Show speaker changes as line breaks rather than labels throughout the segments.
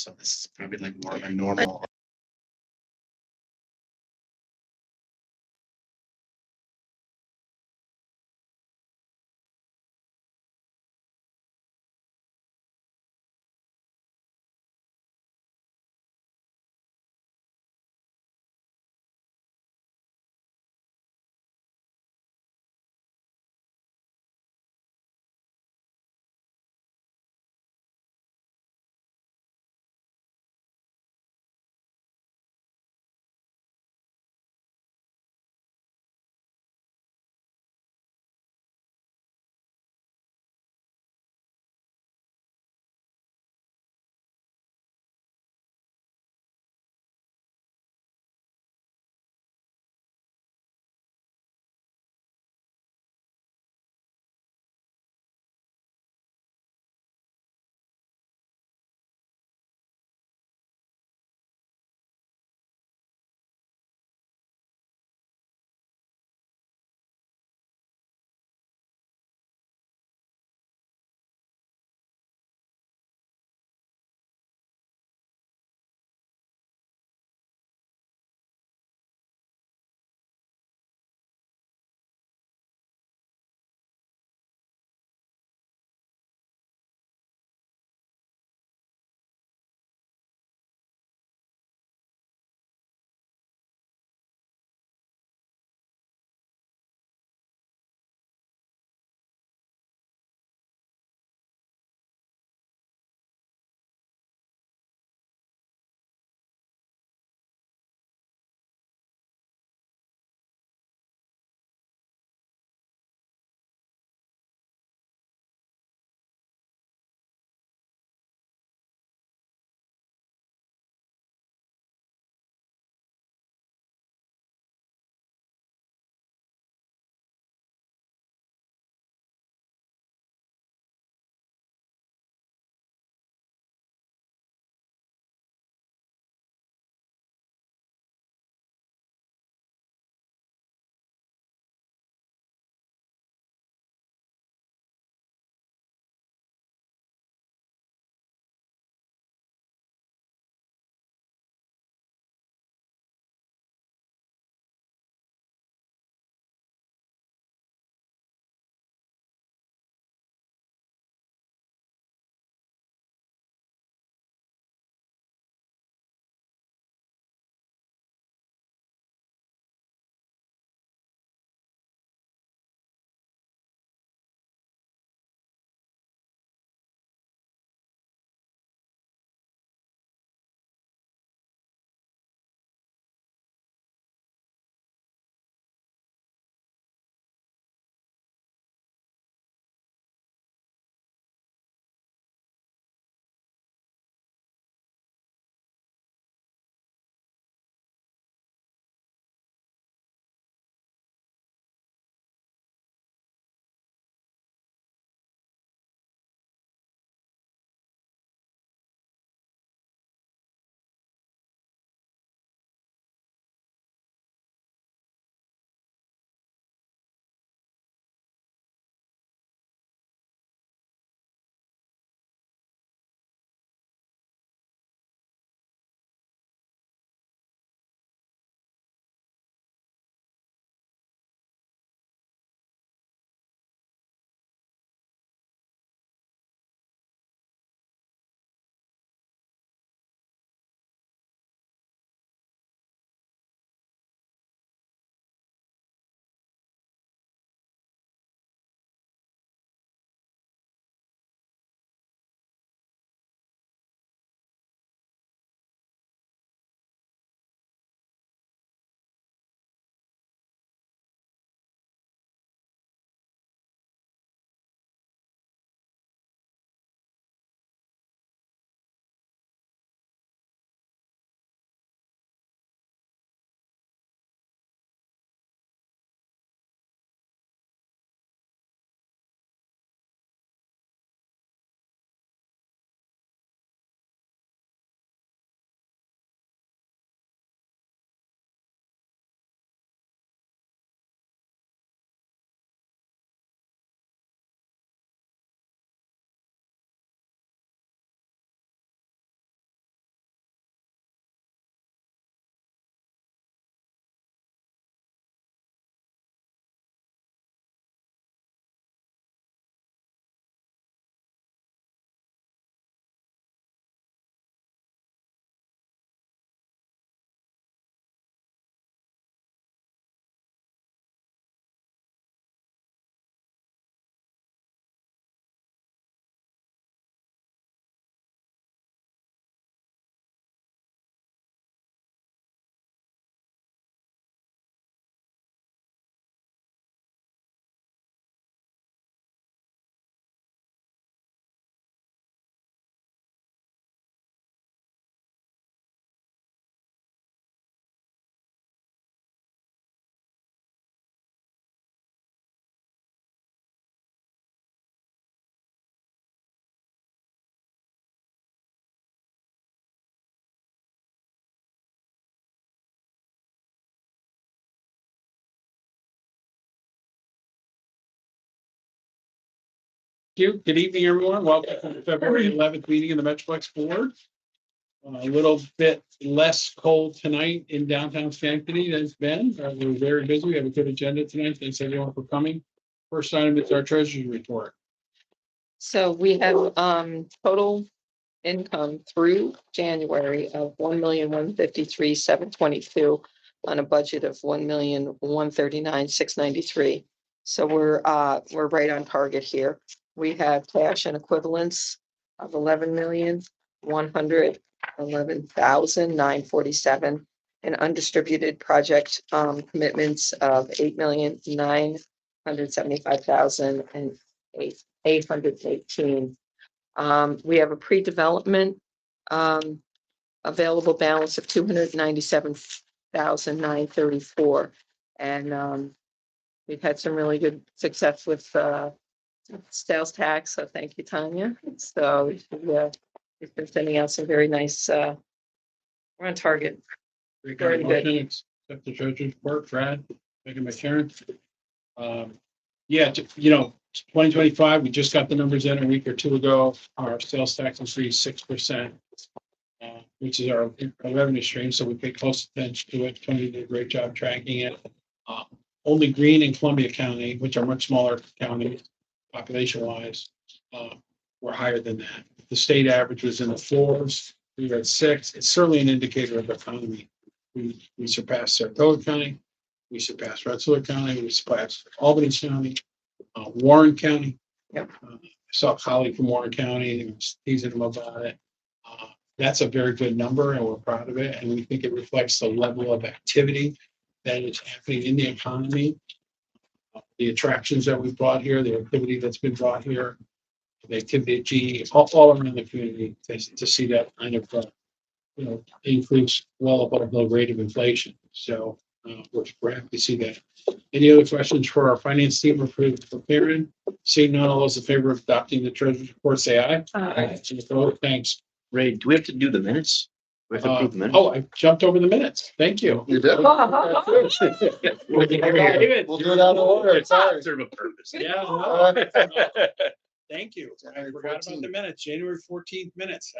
So this is probably like more of a normal
you. Good evening, everyone. Welcome to the February 11th meeting of the Metroplex Board. A little bit less cold tonight in downtown Schenectady than it's been. We're very busy. We have a good agenda tonight. Thanks everyone for coming. First item is our treasurer's report.
So we have total income through January of 1,153,722 on a budget of 1,139,693. So we're right on target here. We have cash and equivalents of 11,111,947 and undistributed project commitments of 8,975,818. We have a pre-development available balance of 297,934. And we've had some really good success with sales tax. So thank you, Tanya. So we've been sending out some very nice, we're on target. Very good.
Accept the treasurer's report. Brad, second by Sharon. Yeah, 2025, we just got the numbers in a week or two ago. Our sales tax increased 6%, which is our revenue stream. So we pay close attention to it. Tony did a great job tracking it. Only Greene and Columbia County, which are much smaller counties population wise, were higher than that. The state average was in the 4s. We were at 6. It's certainly an indicator of the economy. We surpassed Saratoga County. We surpassed Rensselaer County. We surpassed Albany County. Warren County.
Yep.
I saw a colleague from Warren County and was teasing him about it. That's a very good number and we're proud of it. And we think it reflects the level of activity that is happening in the economy. The attractions that we brought here, the activity that's been brought here, the activity at GE, all around the community to see that kind of, increase well above the rate of inflation. So we're happy to see that. Any other questions for our finance team or for Karen? Seeing none, all those in favor of adopting the treasurer's report, say aye.
Aye.
Thanks.
Ray, do we have to do the minutes? We have to approve the minutes?
Oh, I jumped over the minutes. Thank you.
You did?
We'll do
David.
We'll do it out of order, sorry.
Serve a purpose.
Yeah. no. Thank you. I forgot about the minutes, January 14th minutes.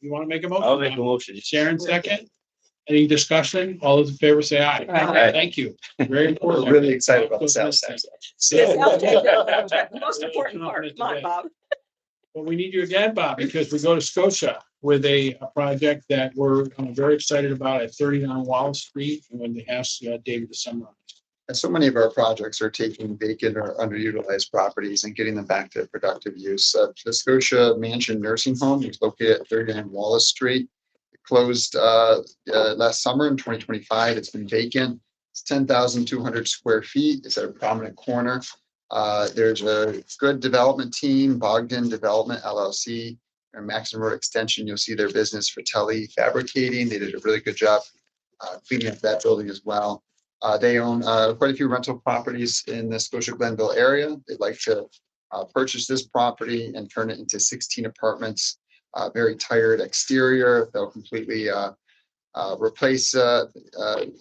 You want to make a motion?
I'll make a motion.
Sharon, second. Any discussion? All those in favor say aye.
Aye.
Thank you. Very important.
We're really excited about the sales tax.
The most important part. Come on, Bob.
Well, we need you again, Bob, because we go to Scotia with a project that we're very excited about at 39 Wallace Street, and when they asked David to summarize.
And so many of our projects are taking vacant or underutilized properties and getting them back to productive use. The Scotia Mansion Nursing Home is located at 39 Wallace Street. It closed last summer in 2025. It's been vacant. It's 10,200 square feet. It's at a prominent corner. There's a good development team, Bogdan Development LLC, or Maximum Road Extension. You'll see their business for Telly Fabricating. They did a really good job cleaning up that building as well. They own quite a few rental properties in the Scotia Glenville area. They'd like to purchase this property and turn it into 16 apartments. Very tired exterior. They'll completely replace a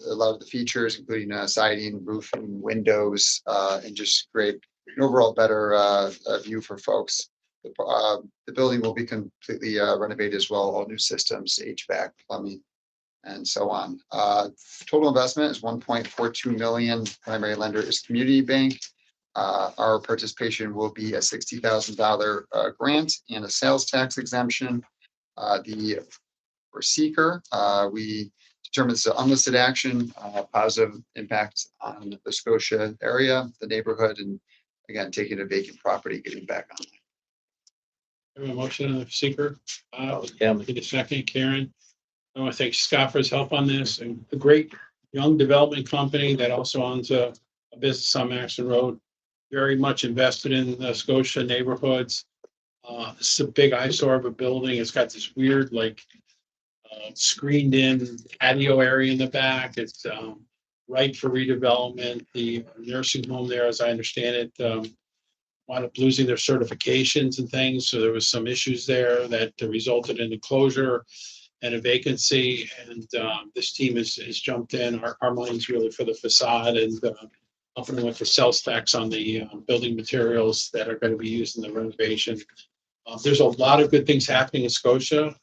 lot of the features, including siding, roofing, windows, and just create an overall better view for folks. The building will be completely renovated as well, all new systems, HVAC, plumbing, and so on. Total investment is 1.42 million. Primary lender is Community Bank. Our participation will be a $60,000 grant and a sales tax exemption. For seeker, we determined it's an unlisted action, positive impact on the Scotia area, the neighborhood, and again, taking a vacant property, getting back on.
I have a motion on the seeker.
Yeah.
Need a second, Karen. I want to thank Scott for his help on this, and a great young development company that also owns a business on Maxon Road. Very much invested in the Scotia neighborhoods. This is a big eyesore of a building. It's got this weird, screened in patio area in the back. It's right for redevelopment. The nursing home there, as I understand it, wound up losing their certifications and things. So there was some issues there that resulted in a closure and a vacancy. And this team has jumped in. Our money's really for the facade and helping them with the sales tax on the building materials that are going to be used in the renovation. There's a lot of good things happening in Scotia.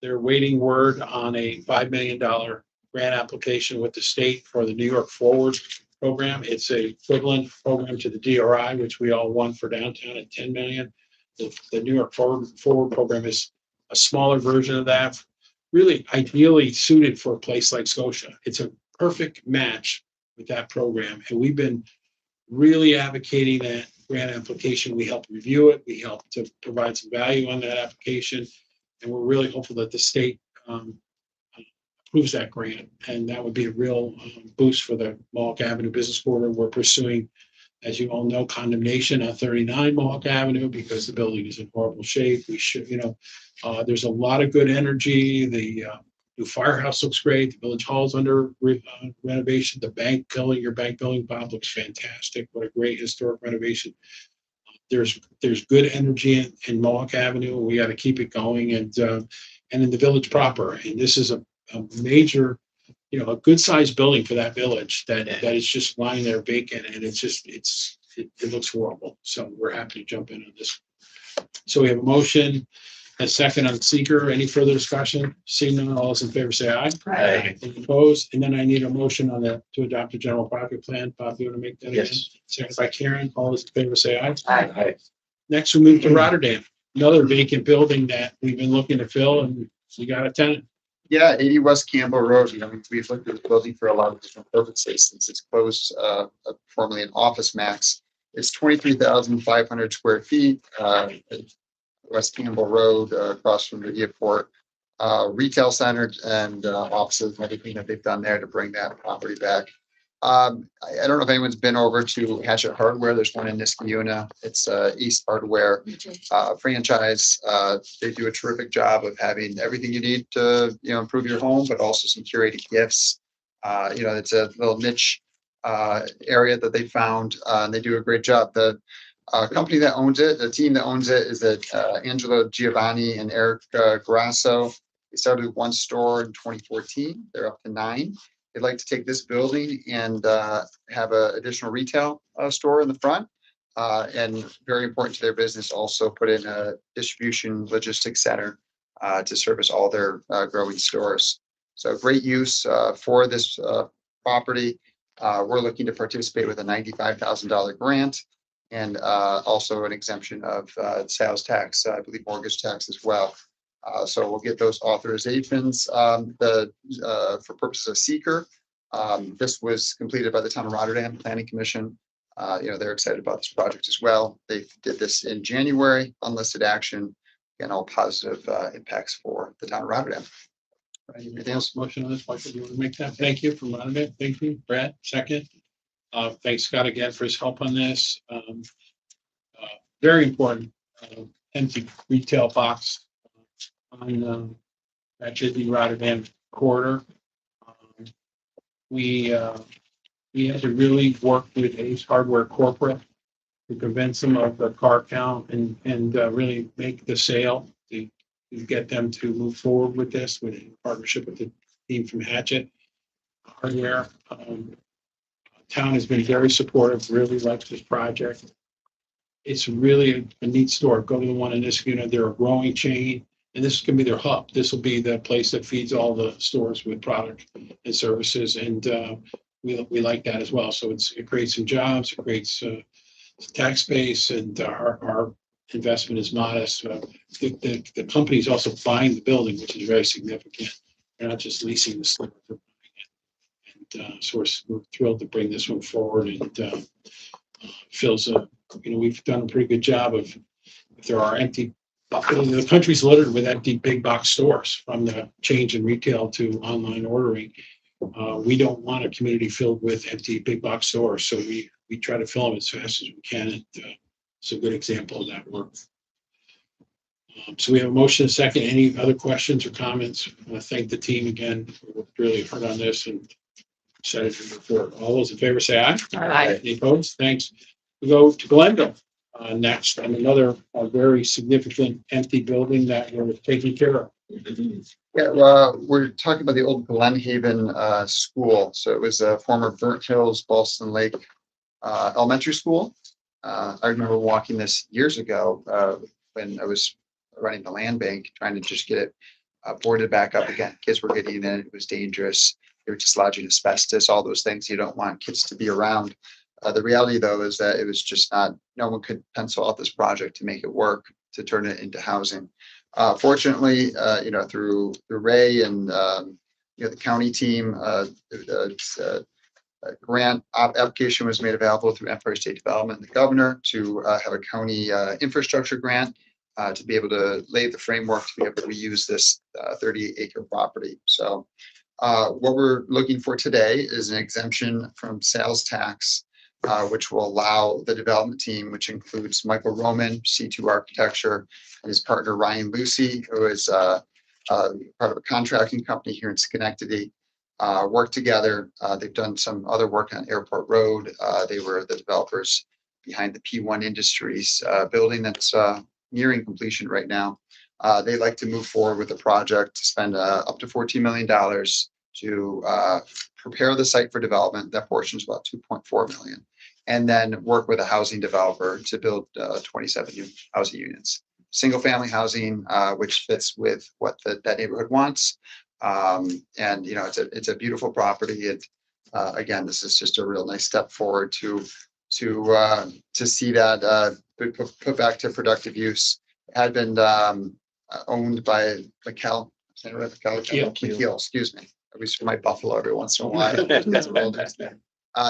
They're waiting word on a $5 million grant application with the state for the New York Forward program. It's a equivalent program to the DRI, which we all won for downtown at 10 million. The New York Forward program is a smaller version of that, really ideally suited for a place like Scotia. It's a perfect match with that program. And we've been really advocating that grant application. We helped review it. We helped to provide some value on that application. And we're really hopeful that the state approves that grant. And that would be a real boost for the Mohawk Avenue Business Corridor. We're pursuing, as you all know, condemnation on 39 Mohawk Avenue because the building is in horrible shape. We should, there's a lot of good energy. The new firehouse looks great. The village hall's under renovation. The bank building, your bank building, Bob, looks fantastic. What a great historic renovation. There's good energy in Mohawk Avenue. We got to keep it going, and in the village proper. And this is a major, a good sized building for that village that is just lying there vacant, and it looks horrible. So we're happy to jump in on this. So we have a motion, a second on seeker. Any further discussion? Seeing none, all those in favor say aye.
Aye.
Any opposed? And then I need a motion on to adopt a general property plan. Bob, do you want to make that again?
Yes.
Second by Karen. All those in favor say aye.
Aye.
Next, we move to Rotterdam, another vacant building that we've been looking to fill, and we got a tenant.
Yeah, 80 West Campbell Road. We've looked at this building for a lot of different purposes since it's closed, formerly an Office Max. It's 23,500 square feet, West Campbell Road, across from the airport, retail center and offices and everything that they've done there to bring that property back. I don't know if anyone's been over to Hatchet Hardware. There's one in Niskayuna. It's East Hardware franchise. They do a terrific job of having everything you need to improve your home, but also some curated gifts. It's a little niche area that they found, and they do a great job. The company that owns it, the team that owns it, is Angelo Giovanni and Eric Grasso. They started with one store in 2014. They're up to 9. They'd like to take this building and have an additional retail store in the front. And very important to their business, also put in a distribution logistics center to service all their growing stores. So great use for this property. We're looking to participate with a $95,000 grant and also an exemption of sales tax, I believe mortgage tax as well. So we'll get those authorizations. For purposes of seeker, this was completed by the Town of Rotterdam Planning Commission. They're excited about this project as well. They did this in January, unlisted action, and all positive impacts for the Town of Rotterdam.
Anything else? Motion on this? Michael, do you want to make that? Thank you from Rotterdam. Thank you, Brad. Second. Thanks, Scott, again for his help on this. Very important empty retail box on that Disney Rotterdam corridor. We had to really work with Ace Hardware Corporate to convince them of the car count and really make the sale to get them to move forward with this in partnership with the team from Hatchet Hardware. Town has been very supportive, really likes this project. It's really a neat store. Go to the one in Niskayuna. They're a growing chain, and this is going to be their hub. This will be the place that feeds all the stores with product and services, and we like that as well. So it creates some jobs, it creates tax base, and our investment is modest. The company is also buying the building, which is very significant. They're not just leasing the store. So we're thrilled to bring this one forward, and fills we've done a pretty good job of, if there are empty, the country's littered with empty big box stores, from the change in retail to online ordering. We don't want a community filled with empty big box stores, so we try to fill them as fast as we can. And it's a good example of that work. So we have a motion, a second. Any other questions or comments? I want to thank the team again. We worked really hard on this and excited to move forward. All those in favor say aye.
Aye.
Any opposed? Thanks. We go to Glendale next, and another very significant empty building that we're taking care of.
Yeah, well, we're talking about the old Glen Haven school. So it was a former Burnt Hills, Boston Lake elementary school. I remember walking this years ago when I was running the land bank, trying to just get it boarded back up again. Kids were getting in it. It was dangerous. They were dislodging asbestos, all those things you don't want kids to be around. The reality, though, is that it was just not, no one could pencil out this project to make it work, to turn it into housing. Fortunately, through Ray and, the county team, a grant application was made available through Empire State Development and the governor to have a county infrastructure grant to be able to lay the framework to be able to reuse this 30-acre property. So what we're looking for today is an exemption from sales tax, which will allow the development team, which includes Michael Roman, C2 Architecture, and his partner Ryan Lucy, who is part of a contracting company here in Schenectady, work together. They've done some other work on Airport Road. They were the developers behind the P1 Industries building that's nearing completion right now. They like to move forward with the project to spend up to $14 million to prepare the site for development. That portion is about 2.4 million. And then work with a housing developer to build 27 new housing units. Single family housing, which fits with what that neighborhood wants. And it's a beautiful property. Again, this is just a real nice step forward to see that put back to productive use. It had been owned by McKell, McKeel, excuse me. I wish for my Buffalo every once in a while.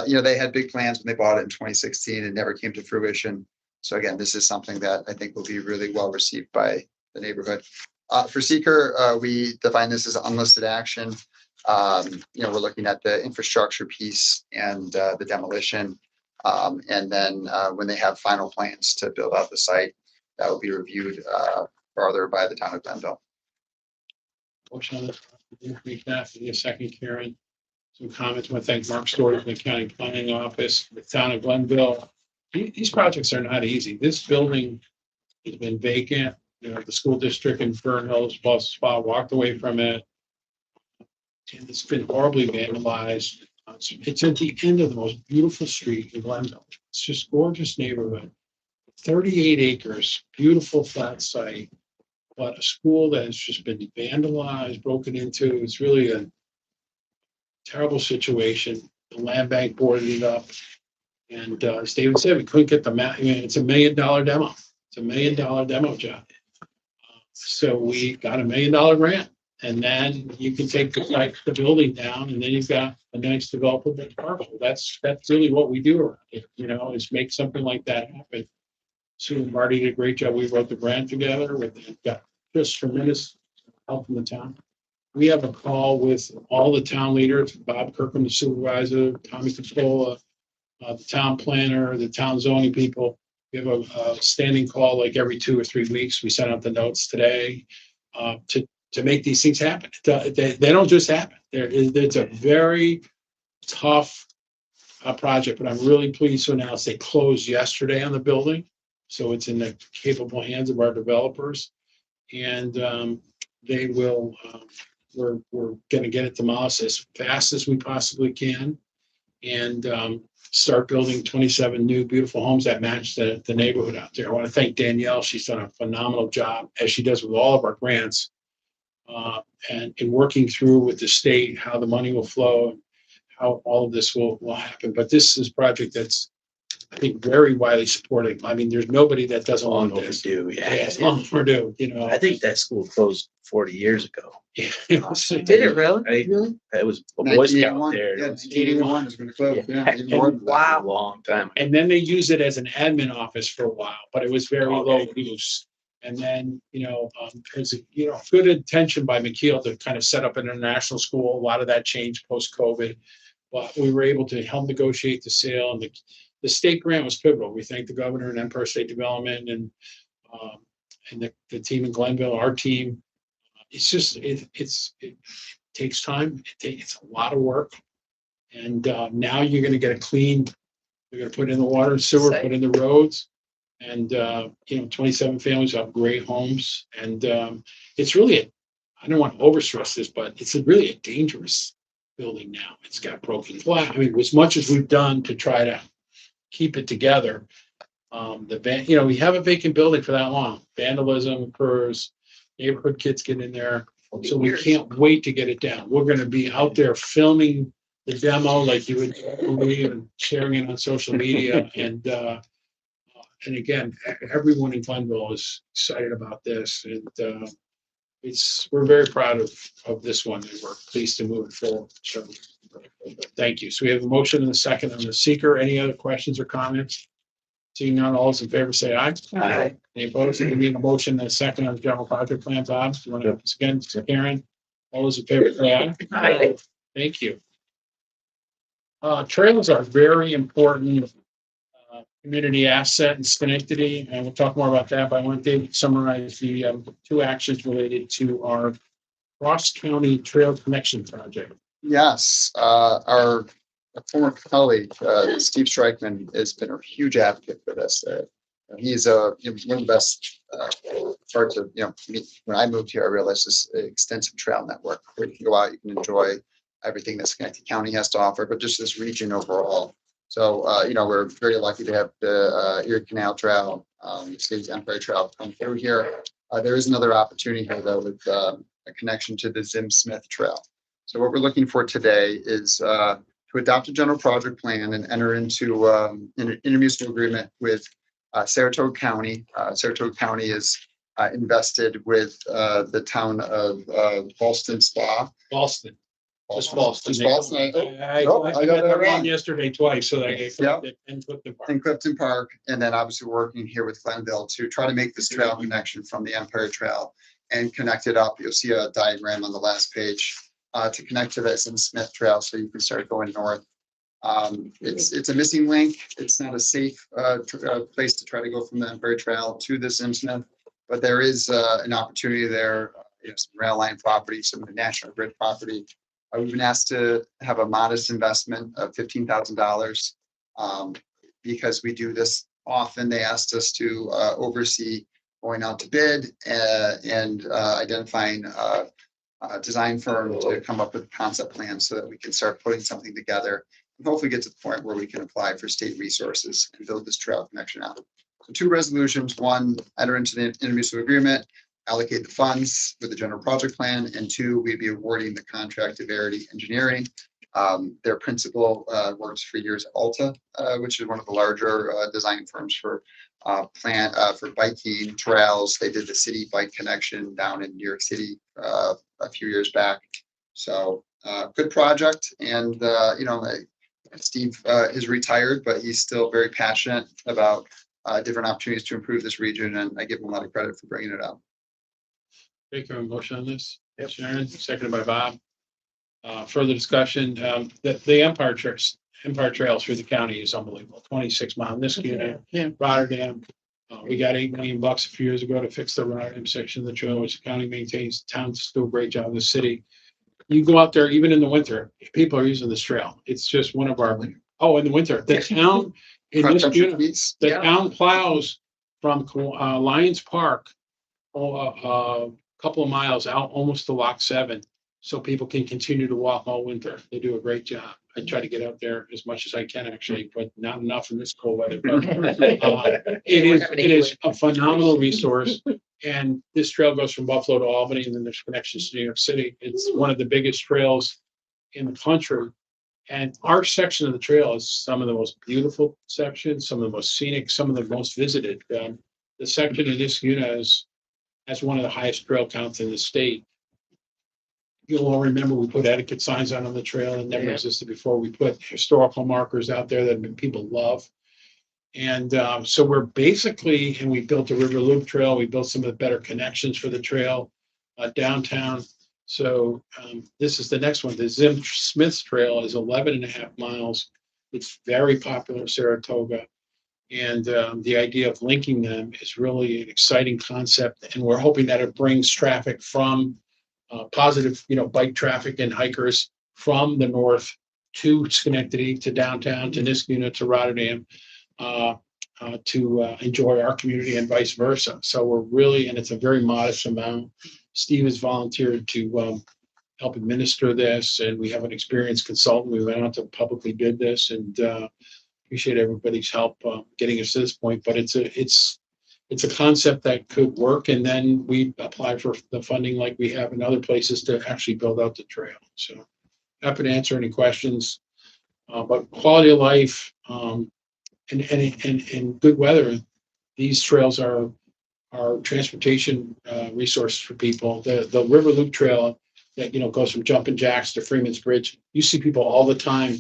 They had big plans when they bought it in 2016 and never came to fruition. So again, this is something that I think will be really well received by the neighborhood. For seeker, we define this as unlisted action. We're looking at the infrastructure piece and the demolition. And then when they have final plans to build out the site, that will be reviewed further by the town of Glenville.
Motion on this. Make that for a second, Karen. Some comments. I want to thank Mark Story from the County Planning Office, the town of Glenville. These projects are not easy. This building has been vacant. The school district in Fern Hills, Boston Spa walked away from it. And it's been horribly vandalized. It's at the end of the most beautiful street in Glenville. It's just gorgeous neighborhood. 38 acres, beautiful flat site, but a school that has just been vandalized, broken into. It's really a terrible situation. The land bank boarded it up. And as David said, we couldn't get the map. It's $1 million demo. It's $1 million demo job. So we got $1 million grant. And then you can take the building down, and then you've got a nice developable parcel. That's really what we do around here, is make something like that happen. Sue and Marty did a great job. We wrote the grant together. We've got just tremendous help from the town. We have a call with all the town leaders, Bob Kirkham, the supervisor, Tommy Capola, the town planner, the town zoning people. We have a standing call like every 2 or 3 weeks. We sent out the notes today to make these things happen. They don't just happen. It's a very tough project, but I'm really pleased to announce they closed yesterday on the building. So it's in the capable hands of our developers. And they will, we're going to get it demolished as fast as we possibly can. And start building 27 new beautiful homes that match the neighborhood out there. I want to thank Danielle. She's done a phenomenal job, as she does with all of our grants, and in working through with the state how the money will flow, how all of this will happen. But this is a project that's, I think, very widely supported. I mean, there's nobody that doesn't want this.
Overdue,
Yeah, it's long overdue.
I think that school closed 40 years ago.
Did it really?
Right? It was a Boy Scout there.
Yeah,
It was
1981 is when it closed. Yeah, even more than that.
Wow.
a long time.
And then they used it as an admin office for a while, but it was very low
Okay.
use. And then, there's good intention by McKeel to kind of set up an international school. A lot of that changed post-COVID, but we were able to help negotiate the sale, and the state grant was pivotal. We thank the governor and Empire State Development and the team in Glenville, our team. It's just, it takes time. It's a lot of work. And now you're going to get you're going to put in the water and sewer, put in the roads. And 27 families have great homes. And it's really I don't want to overstress this, but it's really a dangerous building now. It's got broken glass. I mean, as much as we've done to try to keep it together, we have a vacant building for that long. Vandalism occurs, neighborhood kids get in there. So we can't wait to get it down. We're gonna be out there filming the demo like you would believe and sharing it on social media. And again, everyone in Glenville is excited about this, and we're very proud of this one, and we're pleased to move it forward. So thank you. So we have a motion and a second on the seeker. Any other questions or comments? Seeing none, all those in favor say aye.
Aye.
Any opposed? We need a motion and a second on the general project plan. Bob, do you want to once again, Karen? All those in favor say aye.
Aye.
Thank you. Trails are very important community asset in Schenectady, and we'll talk more about that, but I want to summarize the two actions related to our cross-county trail connection project.
Yes, our former colleague, Steve Strikeman, has been a huge advocate for this. He's one of the best parts of, when I moved here, I realized this extensive trail network where you can go out, you can enjoy everything that Schenectady County has to offer, but just this region overall. So, we're very lucky to have the Erie Canal Trail, State's Empire Trail come through here. There is another opportunity here, though, with a connection to the Zim Smith Trail. So what we're looking for today is to adopt a general project plan and enter into an intermunicipal agreement with Saratoga County. Saratoga County is invested with the town of Ballston Spa.
Boston. Just Boston.
Just Boston.
I
Nope, I got that
got
wrong.
yesterday twice, so I
Yep.
and put the
In Clifton Park, and then obviously working here with Glenville to try to make this trail connection from the Empire Trail and connect it up. You'll see a diagram on the last page to connect to the Zim Smith Trail, so you can start going north. It's a missing link. It's not a safe place to try to go from the Empire Trail to the Zim Smith, but there is an opportunity there. Some rail line property, some of the National Grid property. We've been asked to have a modest investment of $15,000 because we do this often. They asked us to oversee going out to bid and identifying a design firm to come up with a concept plan so that we can start putting something together and hopefully get to the point where we can apply for state resources and build this trail connection out. So two resolutions: one, enter into the intermunicipal agreement, allocate the funds with the general project plan, and two, we'd be awarding the contract to Verity Engineering. Their principal works for years at Alta, which is one of the larger design firms for biking trails. They did the city bike connection down in New York City a few years back. So good project. And, Steve is retired, but he's still very passionate about different opportunities to improve this region. And I give him a lot of credit for bringing it up.
Take a motion on this. Sharon, seconded by Bob. Further discussion, the Empire Trail through the county is unbelievable. 26 mile Niskuna, Rotterdam. We got $8 million a few years ago to fix the Rotterdam section of the trail, which the county maintains. The town's do a great job in the city. You go out there, even in the winter, people are using this trail. It's just one of our, in the winter, the town in Niskuna, the town plows from Lions Park a couple of miles out almost to Lock 7, so people can continue to walk all winter. They do a great job. I try to get out there as much as I can, actually, but not enough in this cold weather. But it is a phenomenal resource. And this trail goes from Buffalo to Albany, and then there's connections to New York City. It's one of the biggest trails in the country. And our section of the trail is some of the most beautiful sections, some of the most scenic, some of the most visited. The section in Niskuna has one of the highest trail counts in the state. You'll all remember we put etiquette signs on the trail that never existed before. We put historical markers out there that people love. And so we're basically, and we built a river loop trail. We built some of the better connections for the trail downtown. So this is the next one. The Zim Smith Trail is 11.5 miles. It's very popular in Saratoga. And the idea of linking them is really an exciting concept. And we're hoping that it brings traffic from positive, bike traffic and hikers from the north to Schenectady, to downtown, to Niskuna, to Rotterdam, to enjoy our community and vice versa. So we're really, and it's a very modest amount. Steve has volunteered to help administer this, and we have an experienced consultant. We went out to publicly bid this, and appreciate everybody's help getting us to this point. But it's a concept that could work, and then we apply for the funding like we have in other places to actually build out the trail. So happy to answer any questions. But quality of life and good weather, these trails are transportation resources for people. The River Loop Trail that goes from Jumping Jacks to Freeman's Bridge. You see people all the time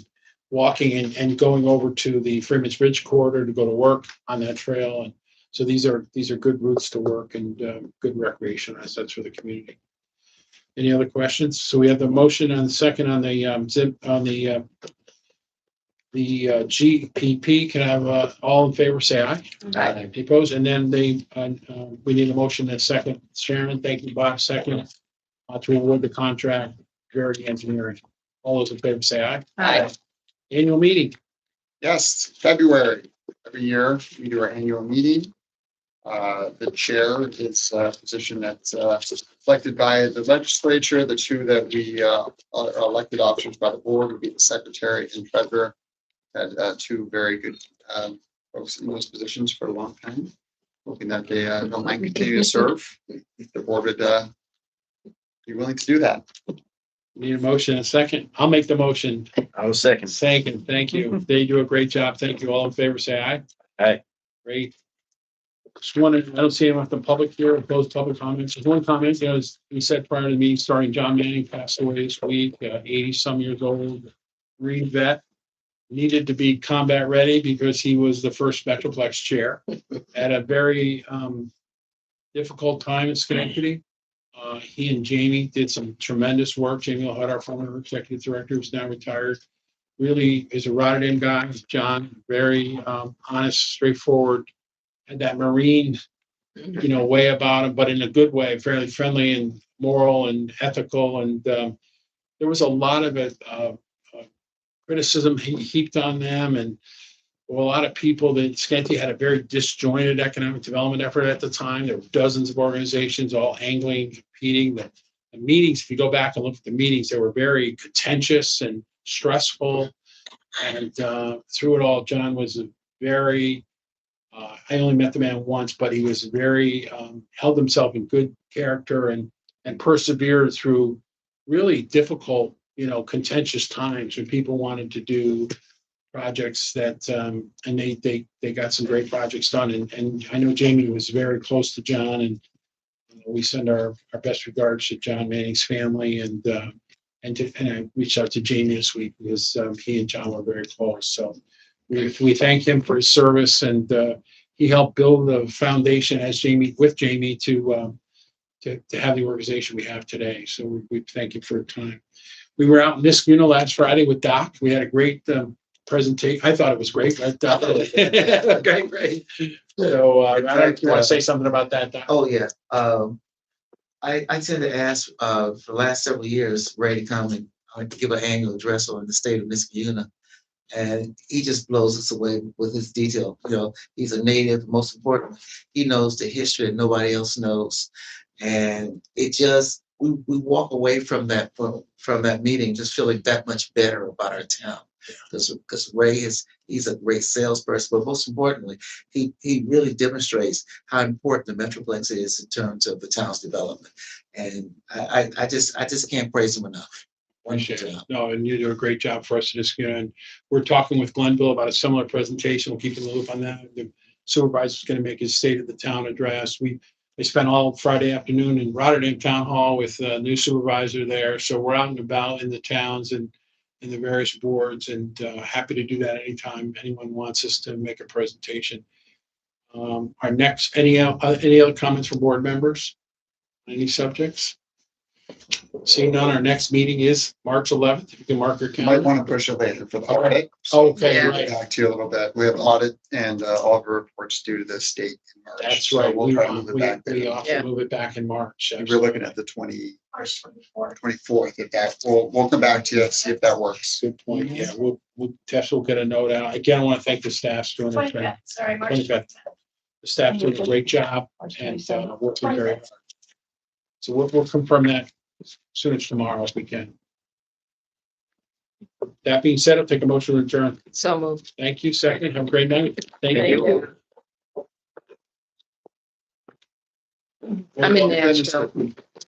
walking and going over to the Freeman's Bridge corridor to go to work on that trail. And so these are good routes to work and good recreation assets for the community. Any other questions? So we have the motion and the second on the GPP. Can I have all in favor say aye?
Aye.
Opposed? And then we need a motion and a second. Sharon, thank you, Bob. Second, to award the contract, Verity Engineering. All those in favor say aye.
Aye.
Annual meeting.
Yes, February. Every year we do our annual meeting. The chair is a position that's elected by the legislature. The two that we are elected officers by the board would be the secretary and treasurer. Had two very good folks in those positions for a long time. Hoping that they don't mind continue to serve. If the board would be willing to do that.
Need a motion and a second. I'll make the motion.
I was second.
Second, thank you. They do a great job. Thank you. All in favor say aye.
Aye.
Great. Just wanted, I don't see anyone from the public here, closed public comments. There's one comment, as we said prior to the meeting starting, John Manning passed away this week, 80-some years old, Marine vet, needed to be combat ready because he was the first Metroplex chair at a very difficult time in Schenectady. He and Jamie did some tremendous work. Jamie Hutt, our former executive director, who's now retired, really is a Rotterdam guy. John, very honest, straightforward, had that Marine, way about him, but in a good way, fairly friendly and moral and ethical. And there was a lot of it, criticism heaped on them, and a lot of people that Schenectady had a very disjointed economic development effort at the time. There were dozens of organizations all angling, competing. The meetings, if you go back and look at the meetings, they were very contentious and stressful. And through it all, John was a very, I only met the man once, but he was very, held himself in good character and persevered through really difficult, contentious times when people wanted to do projects that, and they got some great projects done. And I know Jamie was very close to John, and we send our best regards to John Manning's family, and I reached out to Jamie this week because he and John were very close. So we thank him for his service, and he helped build the foundation with Jamie to have the organization we have today. So we thank you for your time. We were out in Niskuna last Friday with Doc. We had a great presentation. I thought it was great. Right? Great. So I don't know if you want to say something about that, Doc.
Oh, yeah. I tend to ask for the last several years, Ray to come and give an annual address on the state of Niskuna. And he just blows us away with his detail. He's a native. Most importantly, he knows the history that nobody else knows. And it just, we walk away from that meeting just feeling that much better about our town. Because Ray he's a great salesperson, but most importantly, he really demonstrates how important the Metroplex is in terms of the town's development. And I just can't praise him enough.
Appreciate it. No, and you do a great job for us to just, and we're talking with Glenville about a similar presentation. We'll keep you in the loop on that. The supervisor's going to make his state of the town address. They spent all Friday afternoon in Rotterdam Town Hall with a new supervisor there. So we're out and about in the towns and in the various boards, and happy to do that anytime anyone wants us to make a presentation. Our next, any other comments from board members? Any subjects? Seeing none, our next meeting is March 11th. If you can mark your
You might
calendar.
want to push it later for the audit.
Okay,
Yeah.
right.
Back to you a little bit. We have an audit and all of our reports due to the state in March.
That's
So
right.
We'll try to move it back
We
there.
often move it back in March.
We're looking at the 24th. If that, we'll come back to you and see if that works.
Good point. Yeah, Tess will get a note out. Again, I want to thank the staff doing their thing.
25th, sorry, March
25th. The staff doing a great job and working very hard. So we'll confirm that as soon as tomorrow as we can. That being said, I'll take a motion to adjourn.
So moved.
Thank you. Second, have a great night. Thank
Thank
you.
you. I'm in Nashville.